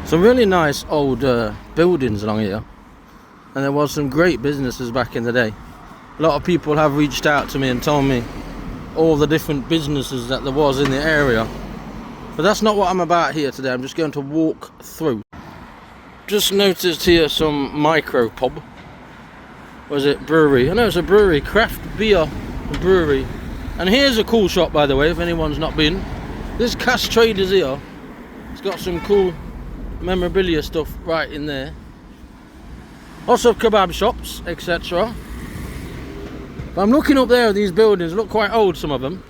Some really nice old buildings along here, and there was some great businesses back in the day. A lot of people have reached out to me and told me all the different businesses that there was in the area, but that's not what I'm about here today. I'm just going to walk through. Just noticed here some micro pub. Was it brewery? I know it's a brewery, craft beer brewery. And here's a cool shop, by the way, if anyone's not been. This Cash Traders here, it's got some cool memorabilia stuff right in there. Lots of kebab shops, etc. But I'm looking up there, these buildings look quite old, some of them.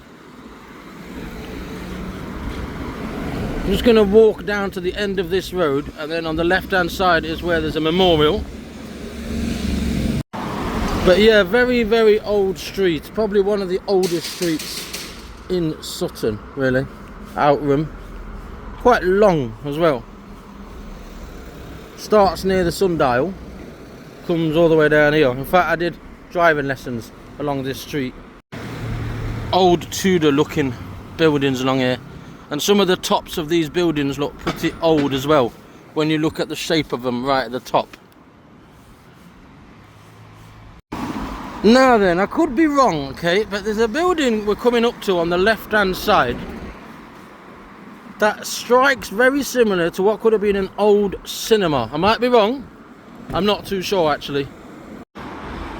I'm just going to walk down to the end of this road, and then on the left hand side is where there's a memorial. But yeah, very, very old street. Probably one of the oldest streets in Sutton, really. Outroom. Quite long as well. Starts near the sundial. Comes all the way down here. In fact, I did driving lessons along this street. Old Tudor looking buildings along here. And some of the tops of these buildings look pretty old as well, when you look at the shape of them right at the top. Now then, I could be wrong, okay, but there's a building we're coming up to on the left hand side that strikes very similar to what could have been an old cinema. I might be wrong, I'm not too sure actually.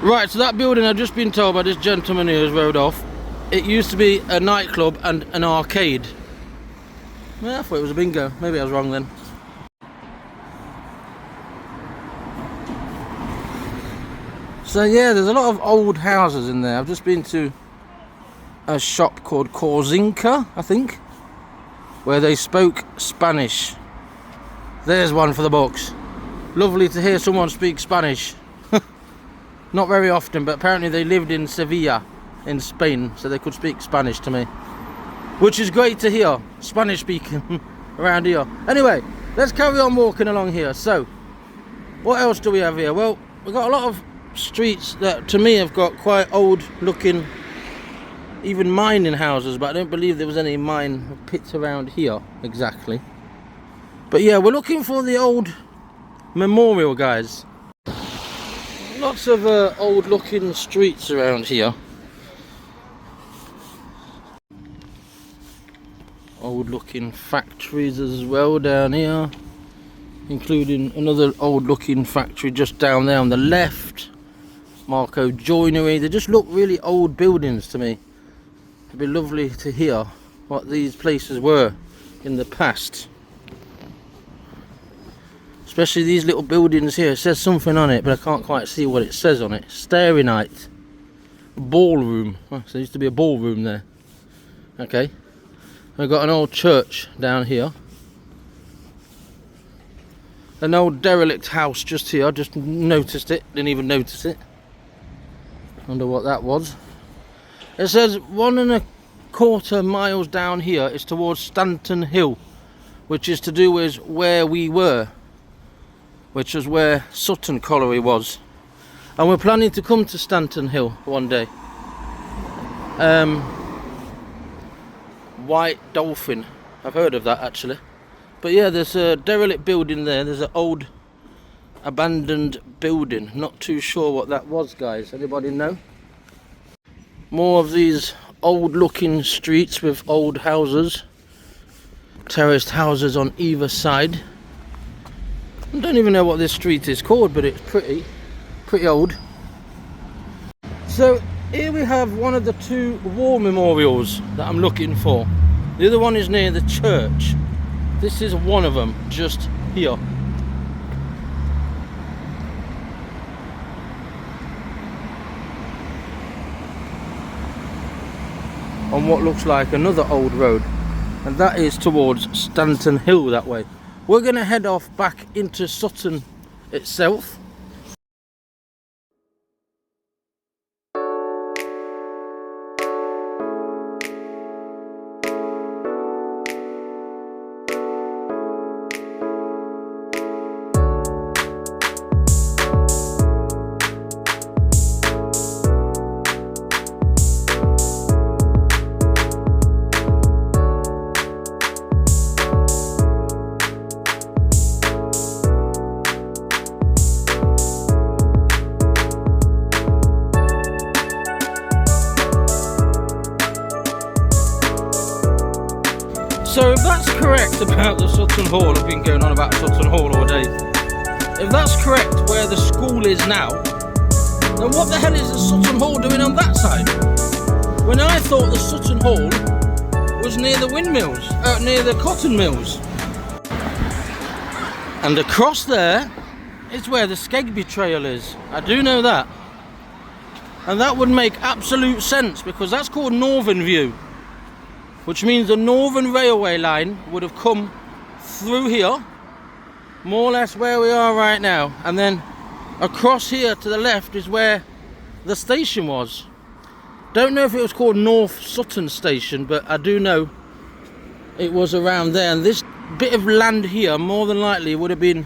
Right, so that building, I've just been told by this gentleman who has rode off, it used to be a nightclub and an arcade. Well, I thought it was a bingo, maybe I was wrong then. So yeah, there's a lot of old houses in there. I've just been to a shop called Korzinka, I think, where they spoke Spanish. There's one for the books. Lovely to hear someone speak Spanish. Not very often, but apparently they lived in Sevilla in Spain, so they could speak Spanish to me, which is great to hear, Spanish speaking around here. Anyway, let's carry on walking along here. So what else do we have here? Well, we've got a lot of streets that to me have got quite old looking, even mining houses, but I don't believe there was any mine pits around here exactly. But yeah, we're looking for the old memorial, guys. Lots of old looking streets around here. Old looking factories as well down here, including another old looking factory just down there on the left. Marco Joinery. They just look really old buildings to me. It'd be lovely to hear what these places were in the past. Especially these little buildings here. It says something on it, but I can't quite see what it says on it. Starry Night. Ballroom. Oh, so there used to be a ballroom there. Okay. We've got an old church down here. An old derelict house just here. I just noticed it. Didn't even notice it. Wonder what that was. It says 1.25 miles down here is towards Stanton Hill, which is to do with where we were, which is where Sutton Colliery was. And we're planning to come to Stanton Hill one day. White Dolphin, I've heard of that actually. But yeah, there's a derelict building there. There's an old abandoned building. Not too sure what that was, guys. Anybody know? More of these old looking streets with old houses. Terraced houses on either side. I don't even know what this street is called, but it's pretty old. So here we have one of the two war memorials that I'm looking for. The other one is near the church. This is one of them, just here. On what looks like another old road, and that is towards Stanton Hill that way. We're going to head off back into Sutton itself. that's correct about the Sutton Hall, I've been going on about Sutton Hall all day. If that's correct where the school is now, then what the hell is the Sutton Hall doing on that side? When I thought the Sutton Hall was near the windmills, near the cotton mills. And across there is where the Skegby Trail is. I do know that. And that would make absolute sense because that's called Northern View, which means the Northern Railway line would have come through here, more or less where we are right now, and then across here to the left is where the station was. Don't know if it was called North Sutton Station, but I do know it was around there. And this bit of land here more than likely would have been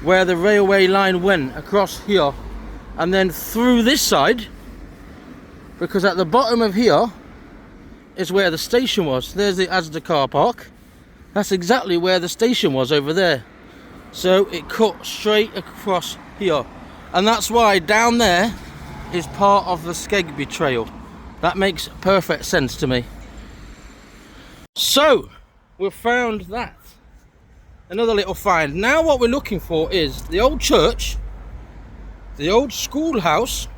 where the railway line went, across here and then through this side, because at the bottom of here is where the station was. There's the Asda car park. That's exactly where the station was, over there. So it cut straight across here, and that's why down there is part of the Skegby Trail. That makes perfect sense to me. So we've found that. Another little find. Now what we're looking for is the old church, the old schoolhouse,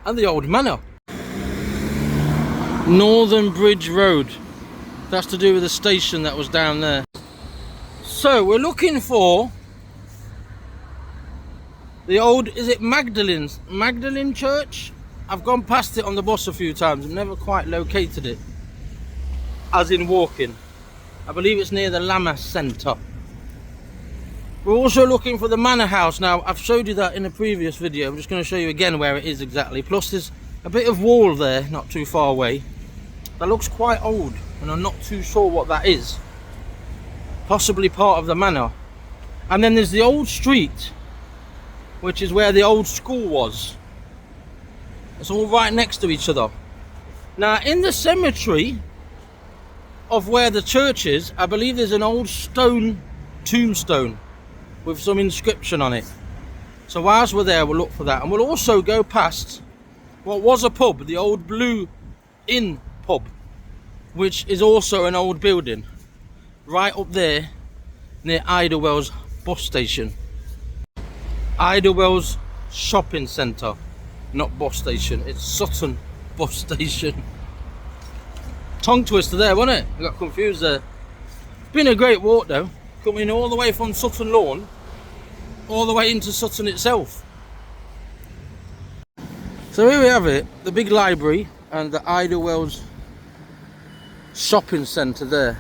and the old manor. Northern Bridge Road. That's to do with the station that was down there. So we're looking for the old, is it Magdalene Church? I've gone past it on the bus a few times. I've never quite located it, as in walking. I believe it's near the Lammas Centre. We're also looking for the manor house. Now, I've showed you that in a previous video. I'm just going to show you again where it is exactly. Plus, there's a bit of wall there, not too far away. That looks quite old, and I'm not too sure what that is. Possibly part of the manor. And then there's the old street, which is where the old school was. It's all right next to each other. Now, in the cemetery of where the church is, I believe there's an old stone tombstone with some inscription on it. So whilst we're there, we'll look for that. And we'll also go past what was a pub, the old Blue Inn pub, which is also an old building right up there near Idlewell's bus station. Idlewell's shopping centre, not bus station, it's Sutton bus station. Tongue twister there, wasn't it? I got confused there. Been a great walk though, coming all the way from Sutton Lawn all the way into Sutton itself. So here we have it, the big library and the Idlewell's shopping centre there.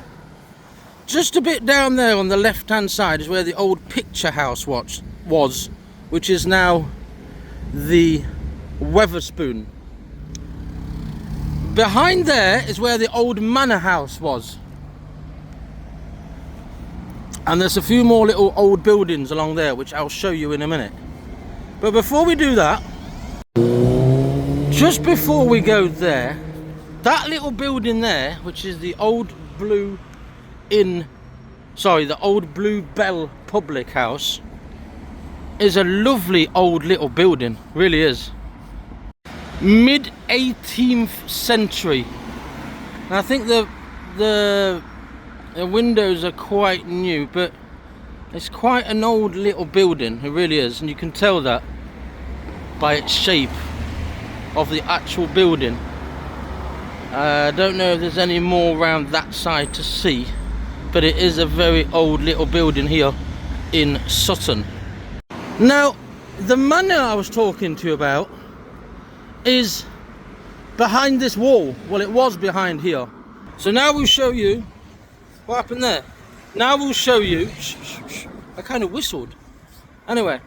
Just a bit down there on the left hand side is where the old picture house was, which is now the Weatherspoon. Behind there is where the old manor house was. And there's a few more little old buildings along there, which I'll show you in a minute. But before we do that, just before we go there, that little building there, which is the old Blue Inn, sorry, the old Blue Bell Public House, is a lovely old little building, really is. Mid 18th century. And I think the windows are quite new, but it's quite an old little building, it really is, and you can tell that by its shape of the actual building. I don't know if there's any more around that side to see, but it is a very old little building here in Sutton. Now, the manor I was talking to you about is behind this wall. Well, it was behind here. So now we'll show you what happened there. Now we'll show you. I kind of whistled. Anyway,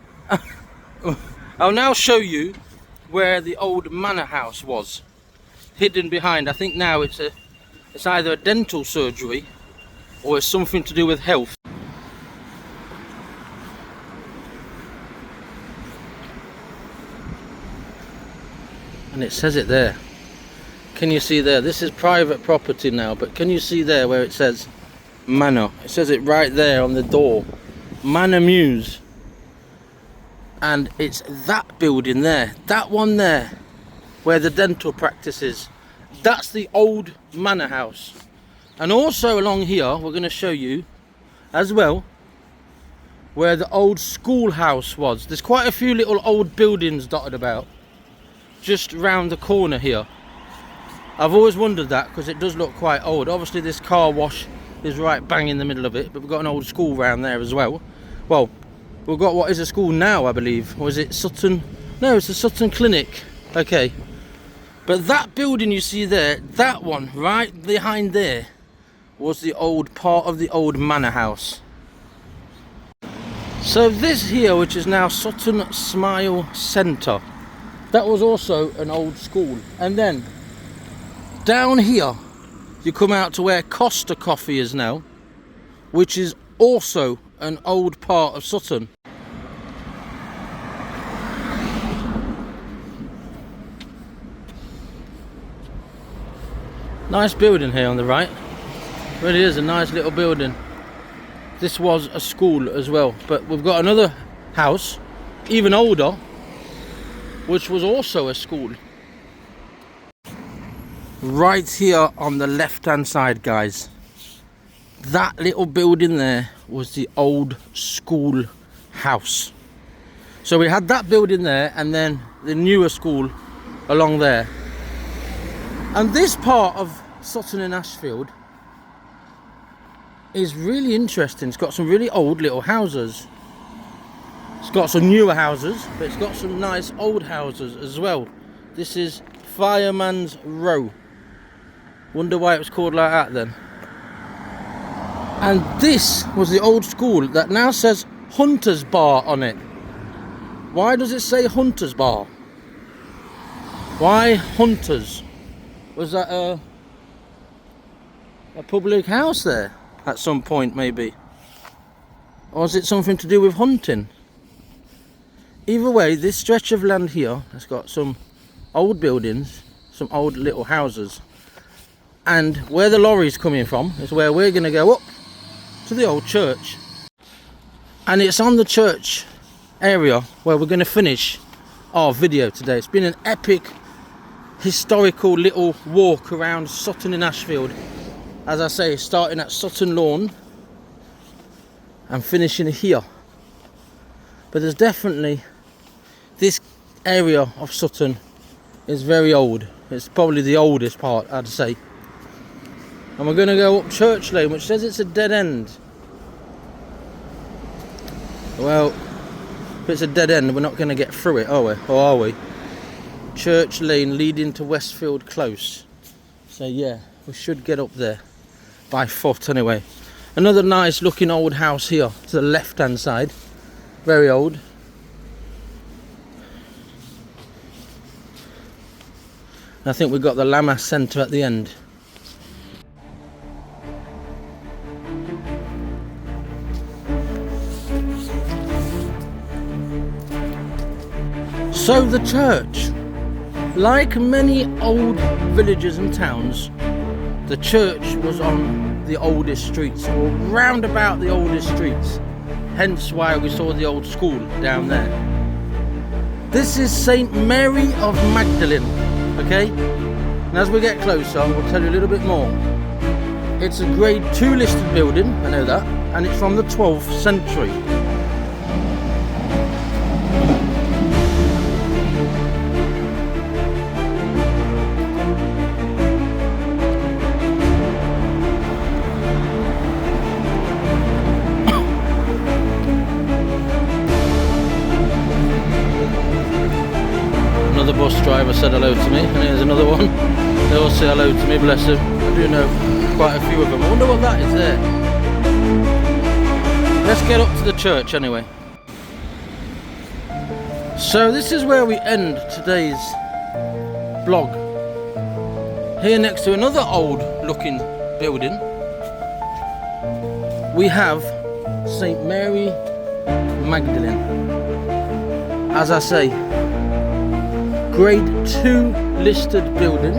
I'll now show you where the old manor house was, hidden behind. I think now it's either a dental surgery or it's something to do with health. And it says it there. Can you see there? This is private property now, but can you see there where it says Manor? It says it right there on the door. Manor Mews. And it's that building there, that one there, where the dental practice is. That's the old manor house. And also along here, we're going to show you as well where the old schoolhouse was. There's quite a few little old buildings dotted about just round the corner here. I've always wondered that because it does look quite old. Obviously this car wash is right bang in the middle of it, but we've got an old school round there as well. Well, we've got what is a school now, I believe. Or is it Sutton? No, it's the Sutton Clinic. Okay. But that building you see there, that one right behind there, was the old part of the old manor house. So this here, which is now Sutton Smile Centre, that was also an old school. And then down here you come out to where Costa Coffee is now, which is also an old part of Sutton. Nice building here on the right. Really is a nice little building. This was a school as well, but we've got another house, even older, which was also a school. Right here on the left hand side, guys, that little building there was the old school house. So we had that building there and then the newer school along there. And this part of Sutton and Ashfield is really interesting. It's got some really old little houses. It's got some newer houses, but it's got some nice old houses as well. This is Fireman's Row. Wonder why it was called like that then. And this was the old school that now says Hunter's Bar on it. Why does it say Hunter's Bar? Why Hunters? Was that a public house there at some point maybe? Or is it something to do with hunting? Either way, this stretch of land here has got some old buildings, some old little houses. And where the lorry's coming from is where we're going to go up to the old church. And it's on the church area where we're going to finish our video today. It's been an epic historical little walk around Sutton in Ashfield, as I say, starting at Sutton Lawn and finishing here. But there's definitely, this area of Sutton is very old. It's probably the oldest part, I'd say. And we're going to go up Church Lane, which says it's a dead end. Well, if it's a dead end, we're not going to get through it, are we? Or are we? Church Lane leading to Westfield Close. So yeah, we should get up there by foot anyway. Another nice looking old house here to the left hand side. Very old. I think we've got the Lama Centre at the end. So the church, like many old villages and towns, the church was on the oldest streets, or round about the oldest streets. Hence why we saw the old school down there. This is St. Mary of Magdalene, okay? And as we get closer, we'll tell you a little bit more. It's a grade 2 listed building, I know that, and it's from the 12th century. Another bus driver said hello to me, and here's another one. They all say hello to me, bless him. I do know quite a few of them. I wonder what that is there. Let's get up to the church anyway. So this is where we end today's vlog. Here next to another old looking building, we have St. Mary Magdalene. As I say, grade 2 listed building,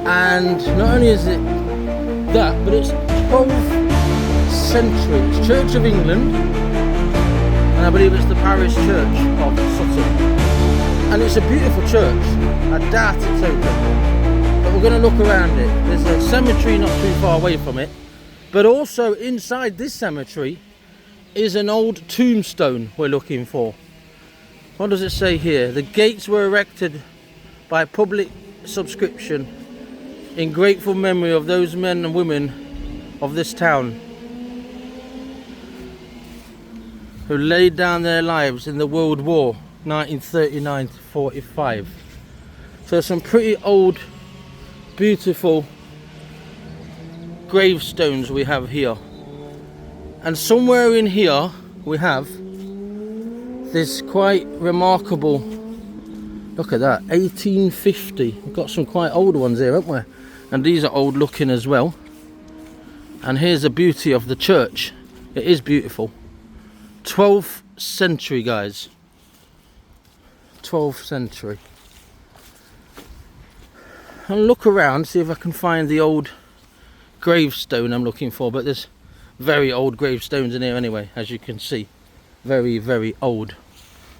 and not only is it that, but it's 12th century. It's Church of England, and I believe it's the parish church of Sutton, and it's a beautiful church. I doubt it's open, but we're going to look around it. There's a cemetery not too far away from it, but also inside this cemetery is an old tombstone we're looking for. What does it say here? The gates were erected by public subscription in grateful memory of those men and women of this town who laid down their lives in the World War 1939 to 45. So some pretty old, beautiful gravestones we have here. And somewhere in here we have this quite remarkable, look at that, 1850. We've got some quite old ones here, haven't we? And these are old looking as well. And here's the beauty of the church. It is beautiful. 12th century, guys. 12th century. I'll look around, see if I can find the old gravestone I'm looking for, but there's very old gravestones in here anyway, as you can see. Very, very old.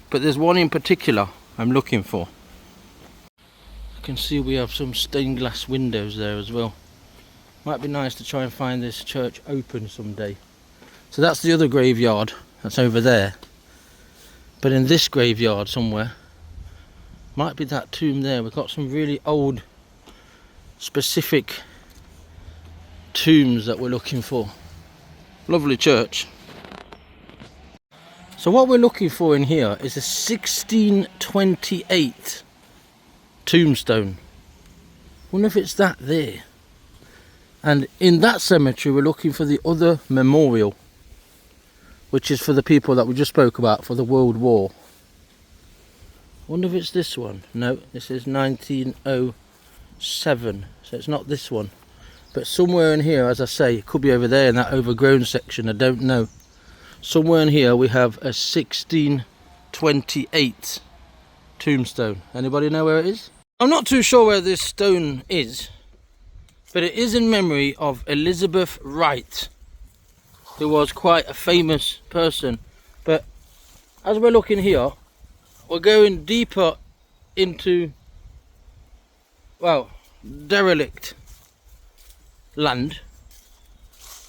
But there's one in particular I'm looking for. I can see we have some stained glass windows there as well. Might be nice to try and find this church open someday. So that's the other graveyard, that's over there. But in this graveyard somewhere, might be that tomb there. We've got some really old, specific tombs that we're looking for. Lovely church. So what we're looking for in here is a 1628 tombstone. Wonder if it's that there. And in that cemetery we're looking for the other memorial, which is for the people that we just spoke about for the World War. Wonder if it's this one. No, this is 1907, so it's not this one. But somewhere in here, as I say, it could be over there in that overgrown section, I don't know. Somewhere in here we have a 1628 tombstone. Anybody know where it is? I'm not too sure where this stone is, but it is in memory of Elizabeth Wright, who was quite a famous person. But as we're looking here, we're going deeper into, well, derelict land,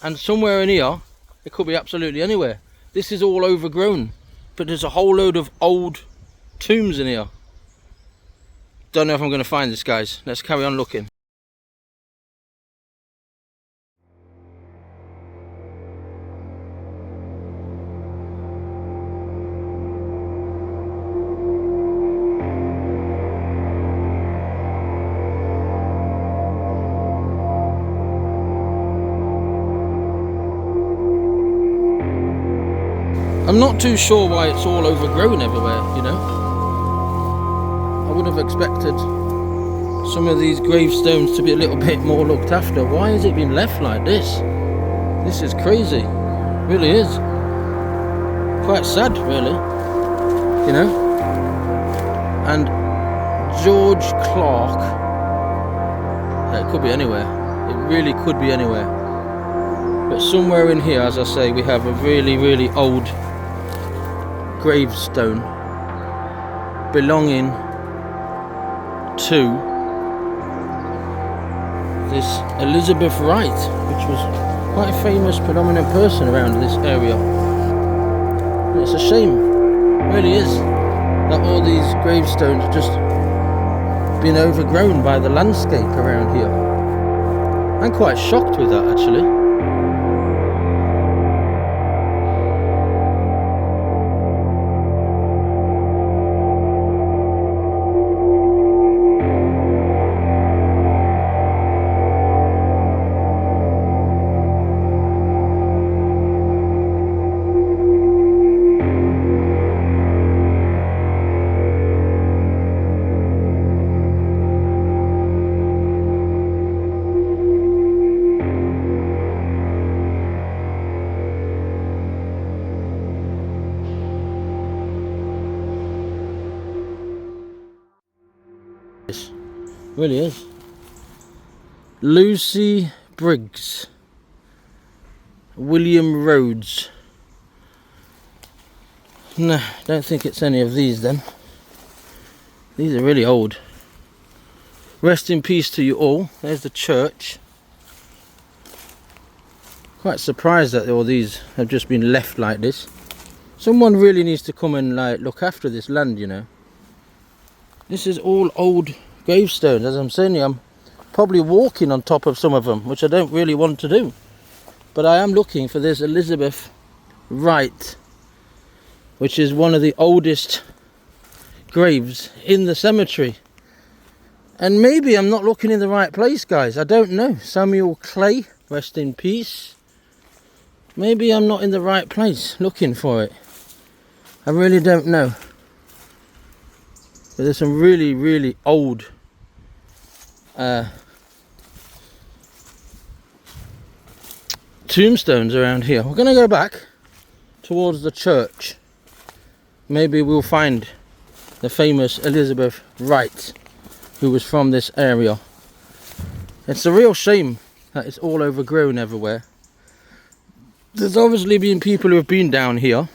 and somewhere in here it could be absolutely anywhere. This is all overgrown, but there's a whole load of old tombs in here. Don't know if I'm going to find this, guys. Let's carry on looking. I'm not too sure why it's all overgrown everywhere, you know. I would have expected some of these gravestones to be a little bit more looked after. Why has it been left like this? This is crazy, it really is. Quite sad, really, you know. And George Clark, it could be anywhere. It really could be anywhere. But somewhere in here, as I say, we have a really, really old gravestone belonging to this Elizabeth Wright, which was quite a famous, predominant person around this area. And it's a shame, it really is, that all these gravestones have just been overgrown by the landscape around here. I'm quite shocked with that, actually. Really is. Lucy Briggs, William Rhodes. No, don't think it's any of these then. These are really old. Rest in peace to you all. There's the church. Quite surprised that all these have just been left like this. Someone really needs to come and like look after this land, you know. This is all old gravestones. As I'm saying, I'm probably walking on top of some of them, which I don't really want to do. But I am looking for this Elizabeth Wright, which is one of the oldest graves in the cemetery. And maybe I'm not looking in the right place, guys. I don't know. Samuel Clay, rest in peace. Maybe I'm not in the right place looking for it. I really don't know. But there's some really, really old tombstones around here. We're going to go back towards the church. Maybe we'll find the famous Elizabeth Wright, who was from this area. It's a real shame that it's all overgrown everywhere. There's obviously been people who have been down here,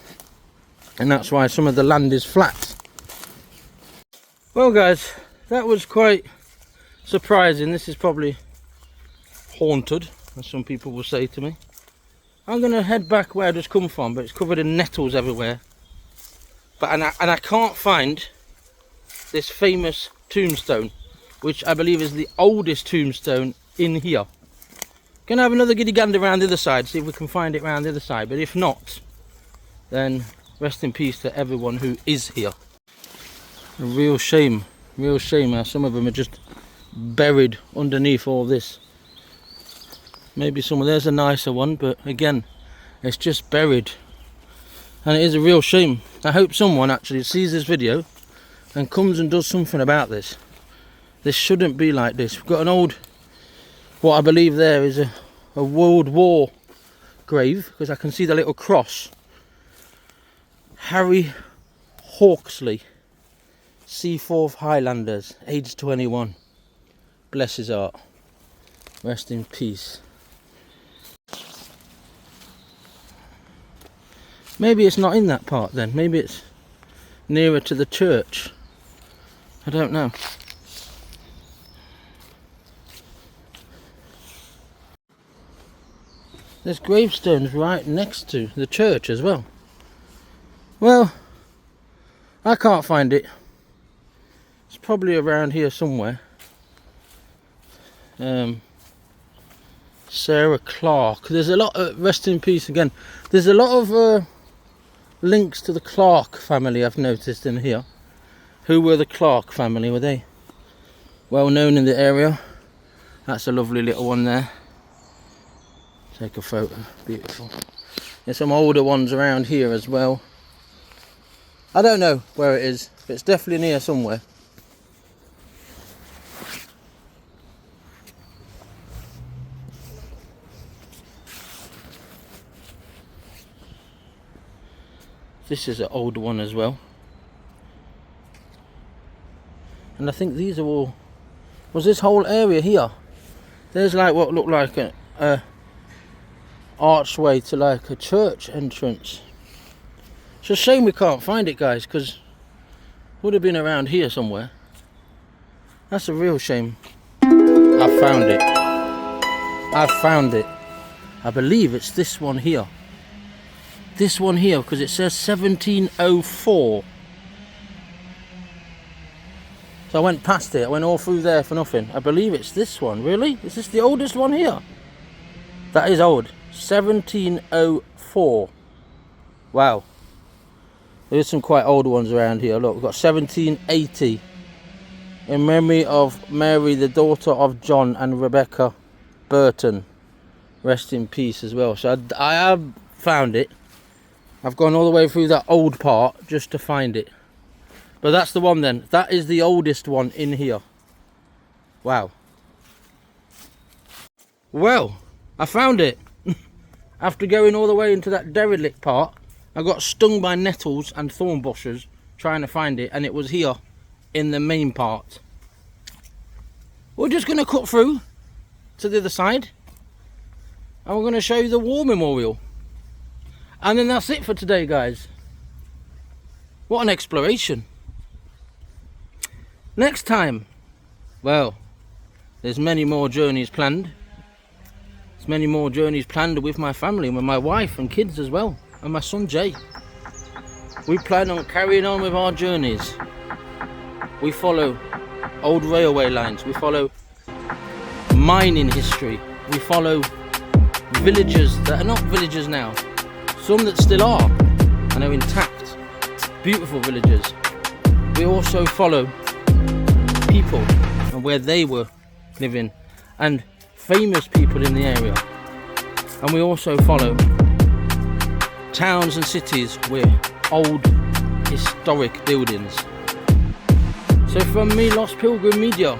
and that's why some of the land is flat. Well guys, that was quite surprising. This is probably haunted, as some people will say to me. I'm going to head back where I just come from, but it's covered in nettles everywhere. But and I can't find this famous tombstone, which I believe is the oldest tombstone in here. Gonna have another giddy gander around the other side, see if we can find it around the other side. But if not, then rest in peace to everyone who is here. A real shame how some of them are just buried underneath all this. Maybe there's a nicer one, but again, it's just buried. And it is a real shame. I hope someone actually sees this video and comes and does something about this. This shouldn't be like this. We've got an old, what I believe there is a World War grave, because I can see the little cross. Harry Hawksley, Seaforth Highlanders, aged 21. Bless his heart. Rest in peace. Maybe it's not in that part then. Maybe it's nearer to the church. I don't know. There's gravestones right next to the church as well. Well, I can't find it. It's probably around here somewhere. Sarah Clark. There's a lot of, rest in peace again. There's a lot of links to the Clark family I've noticed in here. Who were the Clark family? Were they well known in the area? That's a lovely little one there. Take a photo. Beautiful. There's some older ones around here as well. I don't know where it is, but it's definitely near somewhere. This is an old one as well. And I think these are all... Was this whole area here? There's like what looked like a archway to like a church entrance. It's a shame we can't find it, guys, because it would have been around here somewhere. That's a real shame. I found it. I found it. I believe it's this one here. This one here, because it says 1704. So I went past it. I went all through there for nothing. I believe it's this one. Really? Is this the oldest one here? That is old. 1704. Wow. There's some quite old ones around here. Look, we've got 1780. In memory of Mary, the daughter of John and Rebecca Burton. Rest in peace as well. So I have found it. I've gone all the way through that old part just to find it. But that's the one then. That is the oldest one in here. Wow. Well, I found it. After going all the way into that derelict part, I got stung by nettles and thorn bushes trying to find it, and it was here in the main part. We're just going to cut through to the other side, and we're going to show you the war memorial. And then that's it for today, guys. What an exploration. Next time, well, There's many more journeys planned. There's many more journeys planned with my family and with my wife and kids as well, and my son Jay. We plan on carrying on with our journeys. We follow old railway lines. We follow mining history. We follow villages that are not villages now. Some that still are and are intact. Beautiful villages. We also follow people and where they were living and famous people in the area. And we also follow towns and cities with old historic buildings. So from me, Lost Pilgrim Media,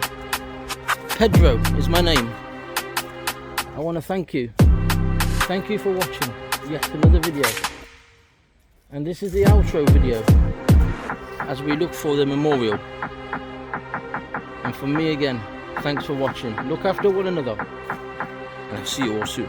Pedro is my name. I want to thank you. Thank you for watching yet another video. And this is the outro video as we look for the memorial. And from me again, thanks for watching. Look after one another. And I'll see you all soon.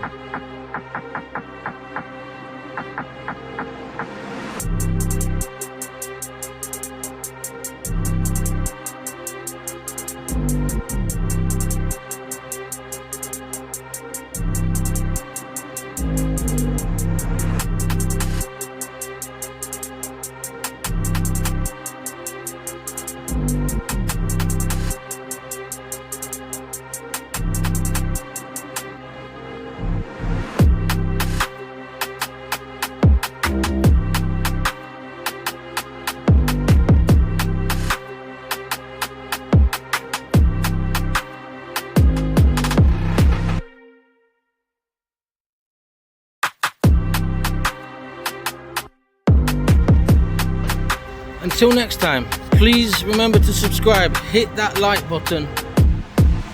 Until next time, please remember to subscribe, hit that like button,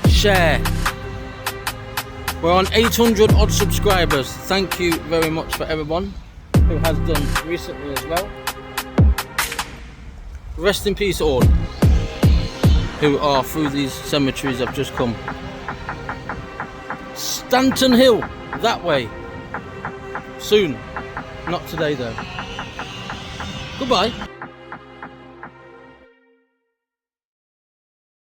share. We're on 800 odd subscribers. Thank you very much for everyone who has done recently as well. Rest in peace all who are through these cemeteries I've just come. Stanton Hill, that way. Soon. Not today though. Goodbye.